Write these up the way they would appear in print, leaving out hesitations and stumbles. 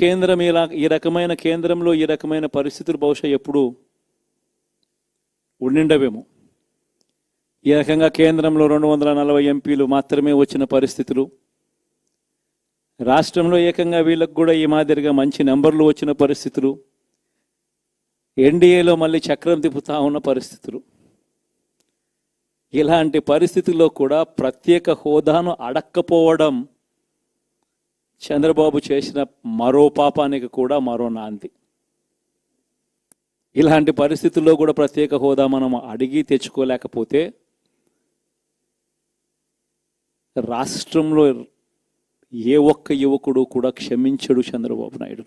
కేంద్రం ఈ రకమైన కేంద్రంలో ఈ రకమైన పరిస్థితులు బహుశా ఎప్పుడు ఉండిండవేమో. ఈ రకంగా కేంద్రంలో 240 ఎంపీలు మాత్రమే వచ్చిన పరిస్థితులు, రాష్ట్రంలో ఏకంగా వీళ్ళకు కూడా ఈ మాదిరిగా మంచి నెంబర్లు వచ్చిన పరిస్థితులు, ఎన్డీఏలో మళ్ళీ చక్రం తిప్పుతా ఉన్న పరిస్థితులు. ఇలాంటి పరిస్థితుల్లో కూడా ప్రత్యేక హోదాను అడక్కపోవడం చంద్రబాబు చేసిన మరో పాపానికి కూడా మరో నాంది. ఇలాంటి పరిస్థితుల్లో కూడా ప్రత్యేక హోదా మనం అడిగి తెచ్చుకోలేకపోతే రాష్ట్రంలో ఏ ఒక్క యువకుడు కూడా క్షమించడు చంద్రబాబు నాయుడు.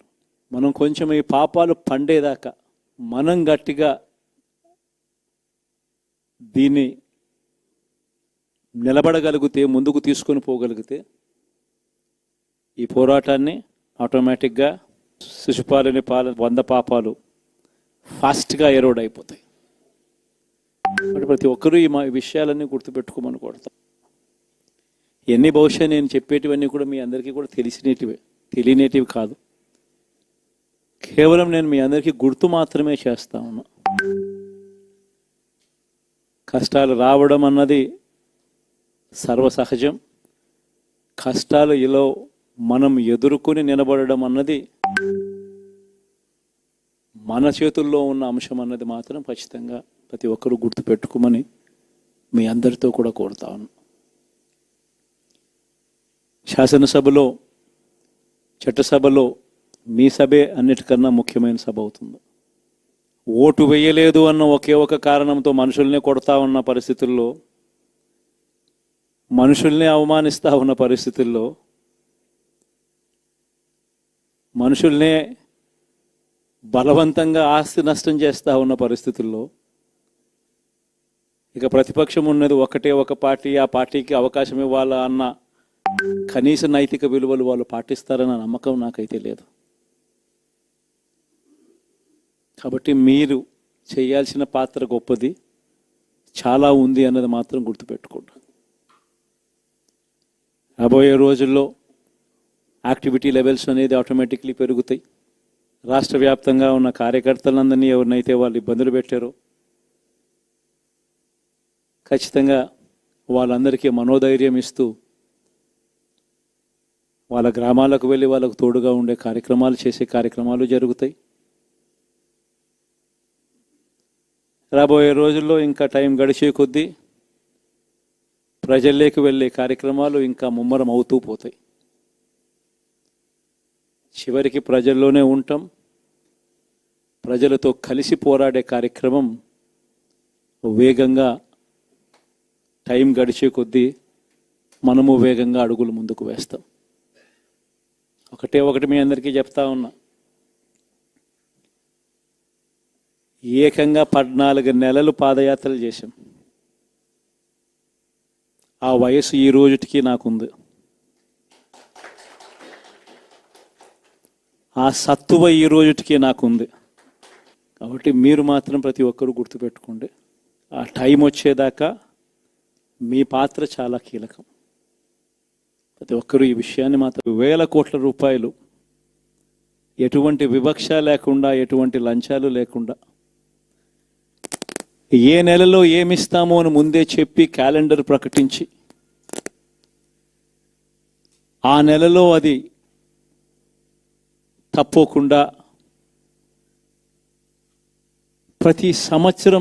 మనం కొంచెం ఈ పాపాలు పండేదాకా మనం గట్టిగా దీన్ని నిలబడగలిగితే, ముందుకు తీసుకొని పోగలిగితే ఈ పోరాటాన్ని ఆటోమేటిక్గా శిశుపాలని 100 పాపాలు ఫాస్ట్గా ఎరోడ్ అయిపోతాయి. ప్రతి ఒక్కరూ ఈ విషయాలన్నీ గుర్తుపెట్టుకోమని కొడతాం. ఎన్ని బహుశా నేను చెప్పేటివన్నీ కూడా మీ అందరికీ కూడా తెలియనేటివి కాదు. కేవలం నేను మీ అందరికీ గుర్తు మాత్రమే చేస్తా ఉన్నా. కష్టాలు రావడం అన్నది సర్వసహజం. కష్టాలు ఇలా మనం ఎదుర్కొని నిలబడడం అన్నది మన చేతుల్లో ఉన్న అంశం అన్నది మాత్రం ఖచ్చితంగా ప్రతి ఒక్కరూ గుర్తుపెట్టుకోమని మీ అందరితో కూడా కోరుతా ఉన్నాను. శాసనసభలో, చట్టసభలో మీ సభే అన్నిటికన్నా ముఖ్యమైన సభ అవుతుంది. ఓటు వేయలేదు అన్న ఒకే ఒక కారణంతో మనుషుల్ని కొడతా ఉన్న పరిస్థితుల్లో, మనుషుల్ని అవమానిస్తూ ఉన్న పరిస్థితుల్లో, మనుషుల్నే బలవంతంగా ఆస్తి నష్టం చేస్తూ ఉన్న పరిస్థితుల్లో ఇక ప్రతిపక్షం ఉన్నది ఒకటే ఒక పార్టీ, ఆ పార్టీకి అవకాశం ఇవ్వాలా అన్న కనీస నైతిక విలువలు వాళ్ళు పాటిస్తారన్న నమ్మకం నాకైతే లేదు. కాబట్టి మీరు చేయాల్సిన పాత్ర గొప్పది, చాలా ఉంది అన్నది మాత్రం గుర్తుపెట్టుకోండి. రాబోయే రోజుల్లో యాక్టివిటీ లెవెల్స్ అనేది ఆటోమేటిక్లీ పెరుగుతాయి. రాష్ట్ర వ్యాప్తంగా ఉన్న కార్యకర్తలందరినీ ఎవరినైతే వాళ్ళు ఇబ్బందులు పెట్టారో ఖచ్చితంగా వాళ్ళందరికీ మనోధైర్యం ఇస్తూ వాళ్ళ గ్రామాలకు వెళ్ళి వాళ్ళకు తోడుగా ఉండే చేసే కార్యక్రమాలు జరుగుతాయి. రాబోయే రోజుల్లో ఇంకా టైం గడిచే కొద్దీ ప్రజల్లోకి వెళ్ళే కార్యక్రమాలు ఇంకా ముమ్మరం అవుతూ పోతాయి. చివరికి ప్రజల్లోనే ఉంటాం. ప్రజలతో కలిసి పోరాడే కార్యక్రమం వేగంగా టైం గడిచే కొద్దీ మనము వేగంగా అడుగులు ముందుకు వేస్తాం. ఒకటి మీ అందరికీ చెప్తా ఉన్నా, ఏకంగా 14 నెలలు పాదయాత్రలు చేశాం. ఆ వయసు ఈ రోజుటికి నాకుంది. ఆ సత్తువ ఈ రోజుటికి నాకుంది. కాబట్టి మీరు మాత్రం ప్రతి ఒక్కరూ గుర్తుపెట్టుకోండి, ఆ టైం వచ్చేదాకా మీ పాత్ర చాలా కీలకం. ప్రతి ఒక్కరూ ఈ విషయాన్ని మాత్రం 1000 కోట్ల రూపాయలు ఎటువంటి వివక్ష లేకుండా, ఎటువంటి లంచాలు లేకుండా, ఏ నెలలో ఏమిస్తామో అని ముందే చెప్పి క్యాలెండర్ ప్రకటించి ఆ నెలలో అది తప్పకుండా ప్రతి సంవత్సరం